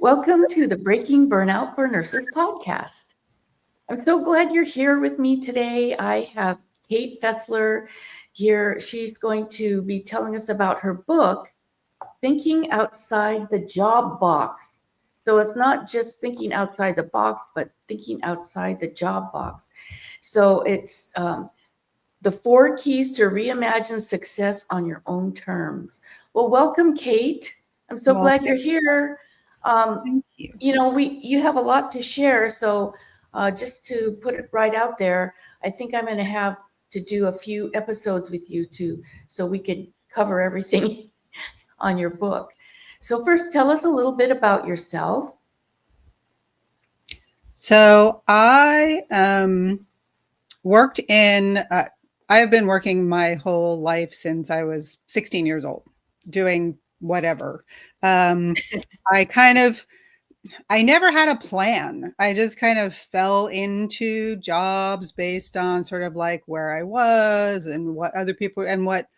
Welcome to the Breaking Burnout for Nurses podcast. I'm so glad you're here with me today. I have Kate Fessler here. She's going to be telling us about her book, Thinking Outside the Job Box. So it's not just thinking outside the box, but thinking outside the job box. So it's the 4 keys to reimagine success on your own terms. Well, welcome, Kate. I'm so Well, glad you're here. thank you. You have a lot to share. So just to put it right out there, I think I'm going to have to do a few episodes with you too, so we could cover everything on your book. So first, tell us a little bit about yourself. So I worked in, I have been working my whole life since I was 16 years old, doing whatever. Um, I kind of, I never had a plan. I just kind of fell into jobs based on sort of like where I was and what other people, and what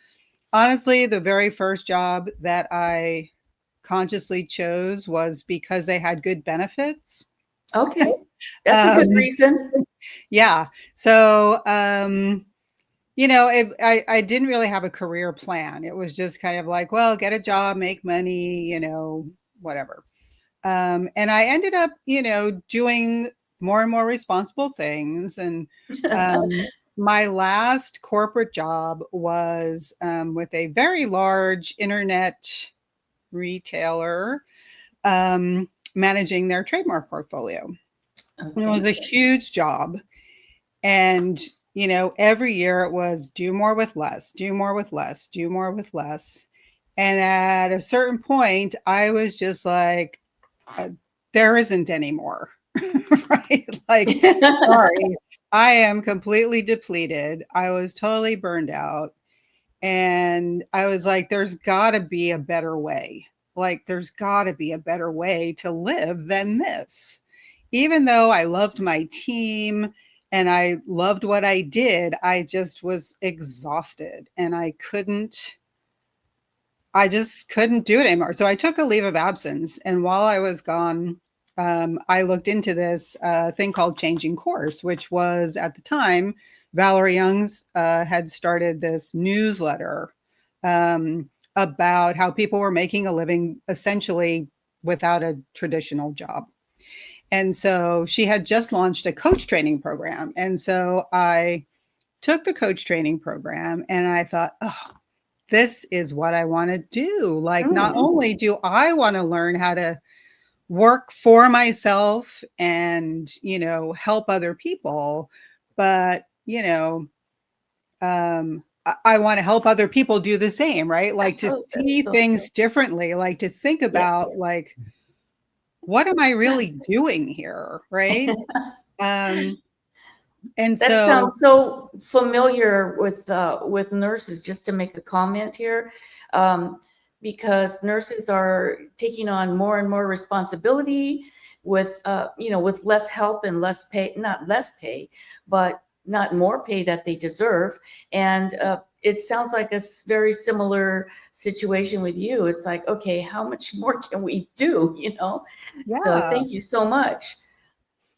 honestly, the very first job that I consciously chose was because they had good benefits. Okay, that's a good Um, reason. yeah. So, I didn't really have a career plan. It was just kind of like, well, get a job, make money, whatever. And I ended up, doing more and more responsible things. And my last corporate job was with a very large internet retailer, managing their trademark portfolio. And it Okay. was a huge job. And, every year it was do more with less, do more with less, do more with less. And at a certain point, I was just like, uh, there isn't any more. Right? Like, sorry, I am completely depleted. I was totally burned out. And I was like, there's got to be a better way. Like, there's got to be a better way to live than this. Even though I loved my team and I loved what I did, I just was exhausted and I just couldn't do it anymore. So I took a leave of absence. And while I was gone, I looked into this thing called Changing Course, which was at the time, Valerie Young's had started this newsletter about how people were making a living essentially without a traditional job. And so she had just launched a coach training program. And so I took the coach training program and I thought, oh, this is what I want to do. Like, not Mm. only do I want to learn how to work for myself and, help other people, but, I want to help other people do the same, right? Like to Oh, that's see so things differently, like to think about yes. like, what am I really doing here? Right. Um, and That so, sounds so familiar with nurses. Just to make a comment here, um, because nurses are taking on more and more responsibility with with less help and less pay. Not less pay, but not more pay that they deserve. And it sounds like a very similar situation with you. It's like, okay, how much more can we do? So yeah. thank you so much.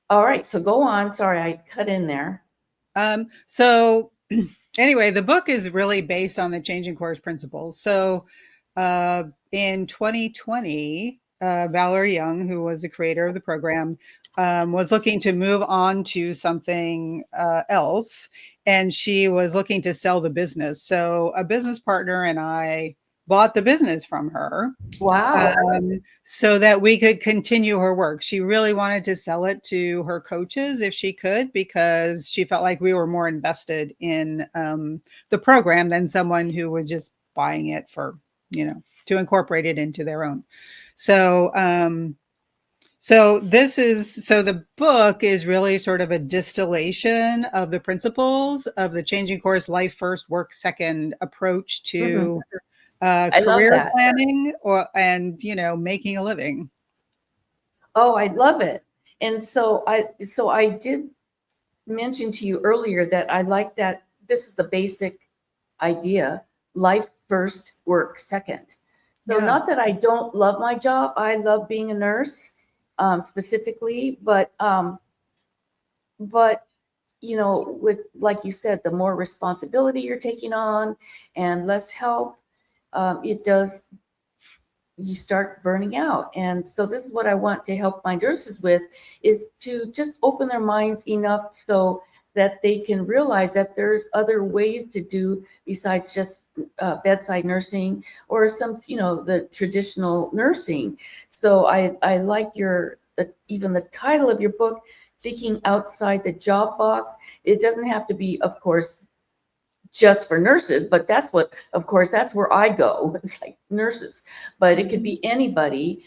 All right, so go on. Sorry, I cut in there. So anyway, the book is really based on the changing course principles. So in 2020, Valerie Young, who was the creator of the program, was looking to move on to something else. And she was looking to sell the business. So a business partner and I bought the business from her, Wow. so that we could continue her work. She really wanted to sell it to her coaches if she could, because she felt like we were more invested in the program than someone who was just buying it for, to incorporate it into their own. So, so the book is really sort of a distillation of the principles of the changing course life first, work second approach Mhm. to I love career that. planning and making a living. Oh, I love it. And so I did mention to you earlier that I like that this is the basic idea, life first, work second. So Yeah. not that I don't love my job, I love being a nurse, specifically, but with, like you said, the more responsibility you're taking on and less help, it does, you start burning out. And so this is what I want to help my nurses with, is to just open their minds enough so that they can realize that there's other ways to do besides just bedside nursing or some, the traditional nursing. So I like even the title of your book, Thinking Outside the Job Box. It doesn't have to be, of course, just for nurses, but of course, that's where I go. It's like nurses, but it could be anybody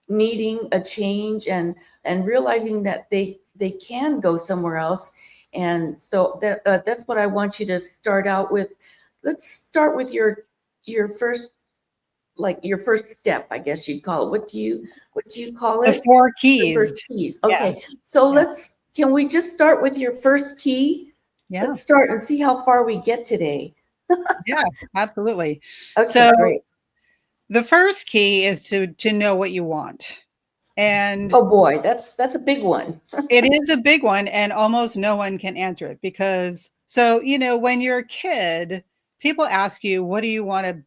needing a change and realizing that they can go somewhere else. And so that's what I want you to start out with. Let's start with your first, like your first step, I guess you'd call it. What do you call The it? four The keys. first keys. Yeah. Okay, so Yeah. can we just start with your first key? Yeah. Let's start and see how far we get today. Yeah, absolutely. Okay, So great. the first key is to know what you want. And Oh boy, that's a big one. it is a big one, and almost no one can answer it because, when you're a kid, people ask you, what do you want to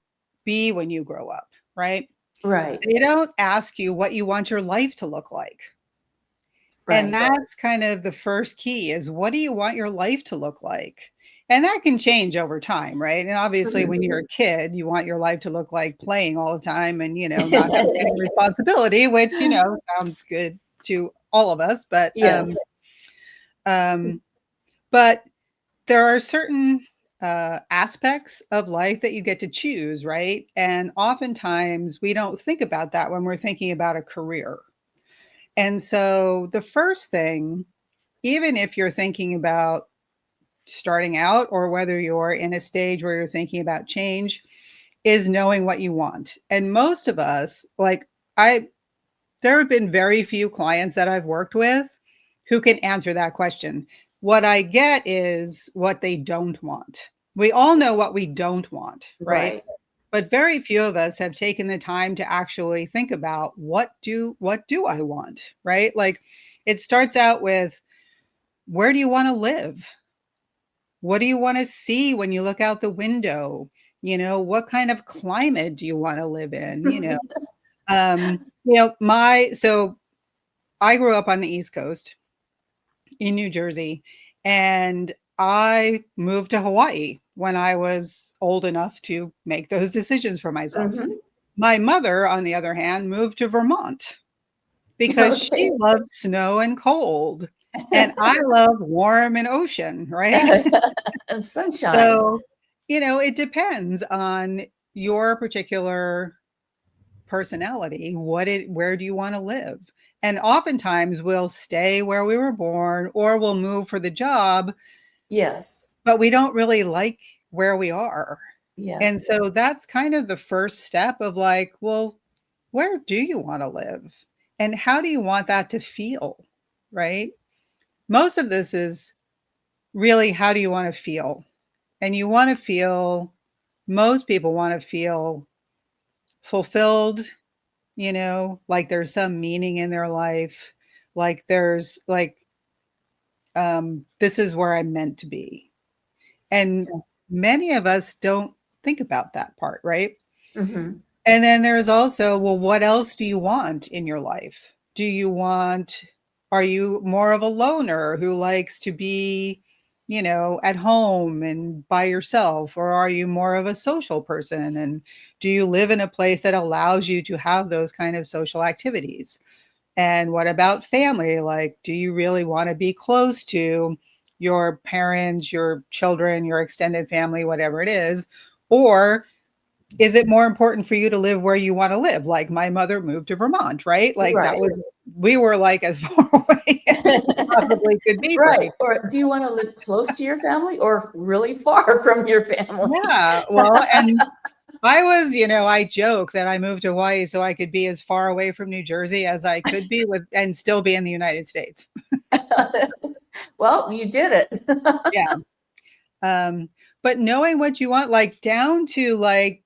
be when you grow up, right? Right, They don't ask you what you want your life to look like. And right. that's kind of the first key, is what do you want your life to look like? And that can change over time, right? And obviously, when you're a kid, you want your life to look like playing all the time and, not having any responsibility, which, sounds good to all of us. Yes. Um, but there are certain aspects of life that you get to choose, right? And oftentimes we don't think about that when we're thinking about a career. And so the first thing, even if you're thinking about starting out or whether you're in a stage where you're thinking about change, is knowing what you want. And most of us, there have been very few clients that I've worked with who can answer that question. What I get is what they don't want. We all know what we don't want, right? Right. But very few of us have taken the time to actually think about what do I want, right? Like, it starts out with, where do you want to live? What do you want to see when you look out the window? What kind of climate do you want to live in? So I grew up on the East Coast in New Jersey, and I moved to Hawaii when I was old enough to make those decisions for myself. Mhm. My mother, on the other hand, moved to Vermont because she Okay. loves snow and cold, and I love warm and ocean, right? And sunshine. So, it depends on your particular personality. Where do you want to live? And oftentimes we'll stay where we were born or we'll move for the job, Yes. but we don't really like where we are. And Yes. so that's kind of the first step of like, well, where do you want to live? And how do you want that to feel? Right? Most of this is really, how do you want to feel? And most people want to feel fulfilled, like there's some meaning in their life, like there's like, this is where I'm meant to be. And many of us don't think about that part, right? Mm-hmm. And then there's also, well, what else do you want in your life? Are you more of a loner who likes to be, at home and by yourself? Or are you more of a social person? And do you live in a place that allows you to have those kind of social activities? And what about family? Like, do you really want to be close to your parents, your children, your extended family, whatever it is? Or is it more important for you to live where you want to live? Like, my mother moved to Vermont, right? Like, Right. we were like as far away as we possibly could be for Right. people. Or do you want to live close to your family or really far from your family? Yeah. Well, and I joke that I moved to Hawaii so I could be as far away from New Jersey as I could be and still be in the United States. Well, you did it. Yeah. But knowing what you want, like down to like,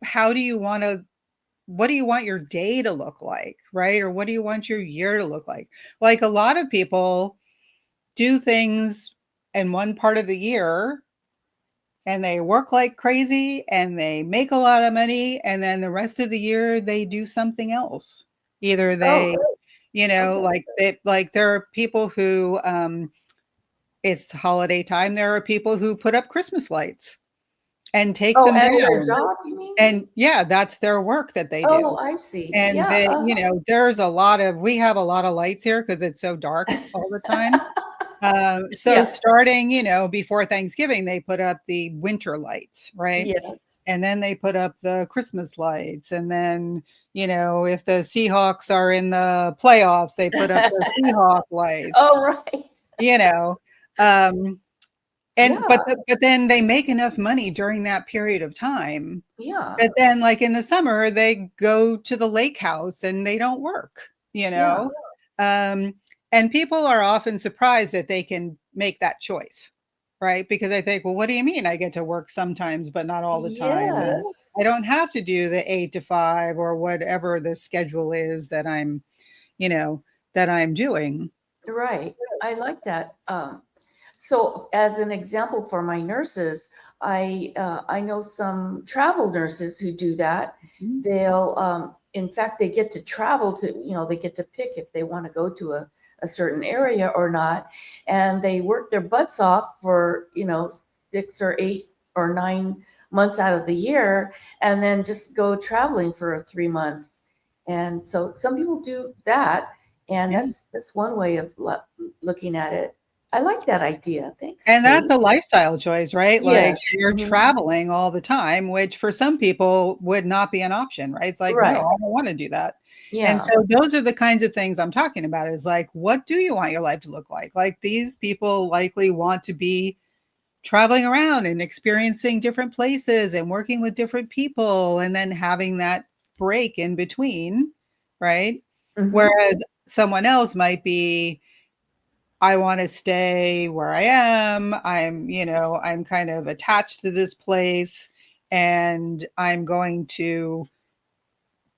how do you want to what do you want your day to look like, right? Or what do you want your year to look like? Like a lot of people do things in one part of the year and they work like crazy and they make a lot of money, and then the rest of the year they do something else. Either Oh, they, okay. like there are people who it's holiday time, there are people who put up Christmas lights and take Oh, them as their down. job, you mean? And yeah, that's their work that they Oh, do. I see. And Yeah. they, there's a lot of, we have a lot of lights here because it's so dark all the time. So Yeah. starting, before Thanksgiving, they put up the winter lights, right? Yes. And then they put up the Christmas lights. And then, if the Seahawks are in the playoffs, they put up the Seahawk lights, Oh, right. you know. Um, and Yeah. but then they make enough money during that period of time. Yeah. But then like in the summer, they go to the lake house and they don't work, you Yeah. know. Um, and people are often surprised that they can make that choice, right? Because I think, well, what do you mean I get to work sometimes, but not all the time? And Yes. I don't have to do the 8 to 5 or whatever the schedule is you know, that I'm doing. Right. I like that. So as an example for my nurses, I know some travel nurses who do that. Mhm. They'll in fact they get to travel to, they get to pick if they want to go to a certain area or not. And they work their butts off for, 6 or 8 or 9 months out of the year, and then just go traveling for 3 months. And so some people do that, and Yeah. that's one way of looking at it. I like that idea. Thanks, And that's Kate. a lifestyle choice, right? Like Yes. you're traveling all the time, which for some people would not be an option, right? It's like, no, Right. I don't want to do that. And Yeah. so those are the kinds of things I'm talking about is like, what do you want your life to look like? Like these people likely want to be traveling around and experiencing different places and working with different people and then having that break in between, right? Hmm. Whereas someone else might be, I want to stay where I am. I'm kind of attached to this place and I'm going to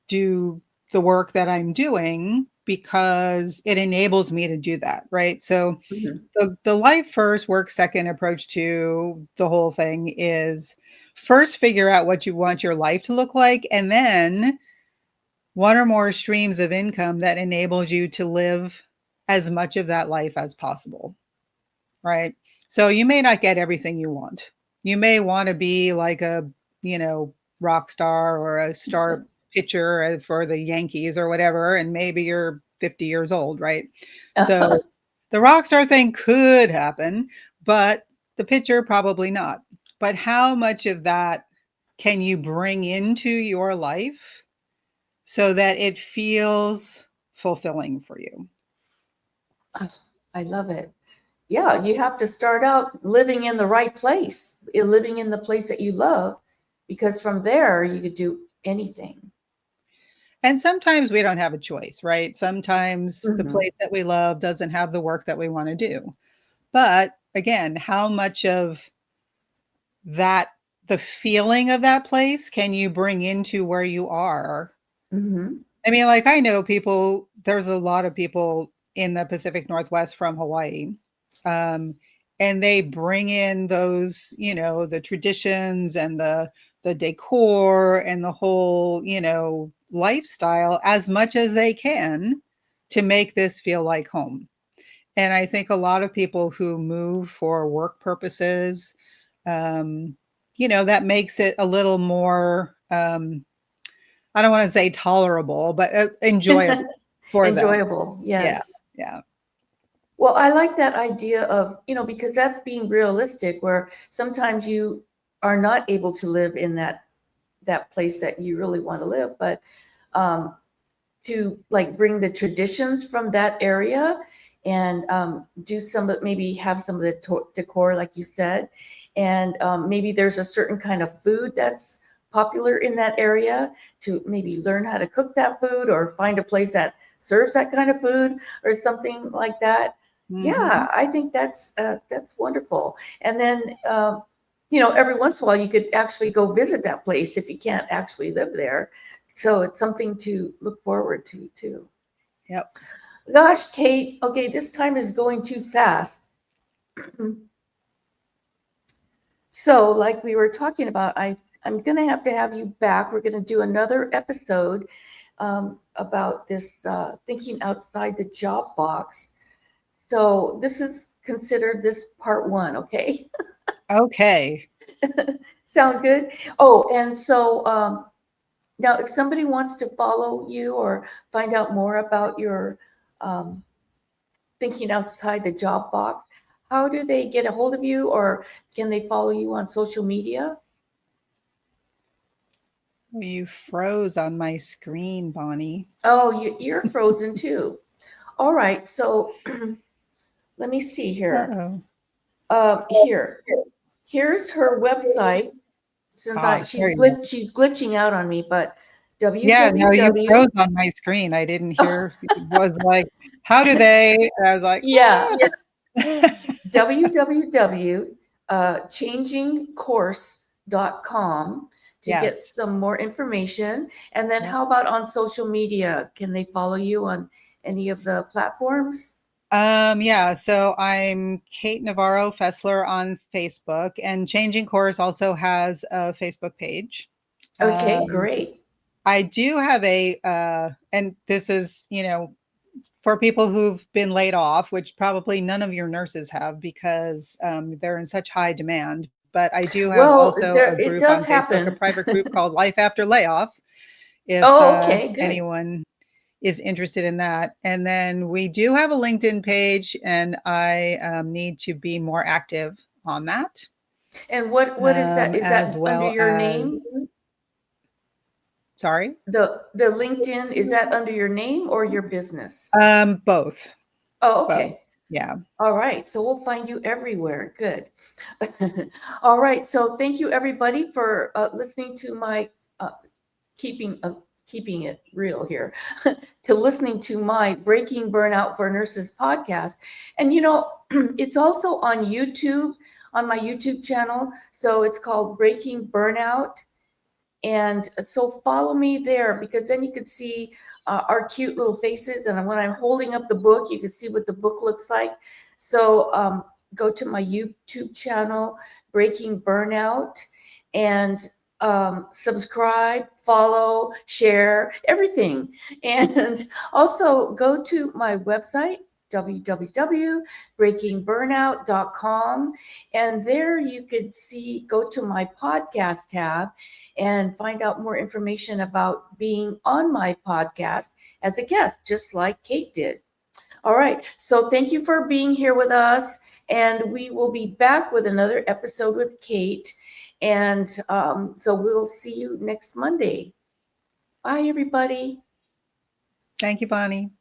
do the work that I'm doing because it enables me to do that, right? So Hmm. the life first, work second approach to the whole thing is first figure out what you want your life to look like, and then one or more streams of income that enables you to live as much of that life as possible, right? So you may not get everything you want. You may want to be like a, you know, rock star or a star pitcher for the Yankees or whatever, and maybe you're 50 years old, right? So the rock star thing could happen, but the pitcher probably not. But how much of that can you bring into your life so that it feels fulfilling for you? I love it. Yeah, you have to start out living in the right place, living in the place that you love, because from there you could do anything. And sometimes we don't have a choice, right? Sometimes the Hmm. place that we love doesn't have the work that we want to do. But again, how much of that, the feeling of that place, can you bring into where you are? Hmm. I mean, like I know people, there's a lot of people in the Pacific Northwest from Hawaii. Um, and they bring in those, the traditions and the decor and the whole, lifestyle as much as they can to make this feel like home. And I think a lot of people who move for work purposes, um, that makes it a little more I don't want to say tolerable, but enjoyable for them. Enjoyable, Yeah, yes. yeah. Well, I like that idea of, because that's being realistic, where sometimes you are not able to live in that place that you really want to live, but um, to like bring the traditions from that area and do some of, maybe have some of the decor, like you said, and maybe there's a certain kind of food that's popular in that area, to maybe learn how to cook that food or find a place that serves that kind of food or something like that. Mhm. Yeah, I think that's wonderful. And then every once in a while you could actually go visit that place if you can't actually live there. So it's something to look forward to too. Yep. Gosh, Kate, okay, this time is going too fast. So, like we were talking about, I'm going to have you back. We're going to do another episode about this thinking outside the job box. So, this is considered this part one, okay? Okay. Sound good? Oh, and so now if somebody wants to follow you or find out more about your um, thinking outside the job box, how do they get a hold of you or can they follow you on social media? You froze on my screen, Bonnie. Oh, you're frozen too. All right, so let me see here. Uh-oh. Here, here's her website. Since Ah, there you are. she's glitching out on me, but Yeah, no, you www. froze on my screen. I didn't hear. It was like, how do they? And I was like, Yeah, ah. www changingcourse.com to get Yes. some more information. And then Yep. how about on social media? Can they follow you on any of the platforms? Yeah, so I'm Kate Navarro Fessler on Facebook, and Changing Course also has a Facebook page. Okay, Um, great. I do have and this is, for people who've been laid off, which probably none of your nurses have because they're in such high demand. But I do have Well, also there a it group does on Facebook, a happen. private group called Life After Layoff, if Oh, okay, good. anyone is interested in that. And then we do have a LinkedIn page, and I need to be more active on that, And what is that? Is as that under well your as, name? sorry, The LinkedIn, is that under your name or your business? both, Oh, both. okay. Yeah. All right, so we'll find you everywhere. Good. All right, so thank you everybody for listening to my uh, keeping keeping it real here, to listening to my Breaking Burnout for Nurses podcast. And it's also on YouTube, on my YouTube channel. So it's called Breaking Burnout. And so follow me there because then you can see our cute little faces. And when I'm holding up the book, you can see what the book looks like. So go to my YouTube channel, Breaking Burnout, and subscribe, follow, share, everything. And also go to my website, www.breakingburnout.com. And there you could go to my podcast tab and find out more information about being on my podcast as a guest, just like Kate did. All right. So thank you for being here with us. And we will be back with another episode with Kate. And so we'll see you next Monday. Bye, everybody. Thank you, Bonnie.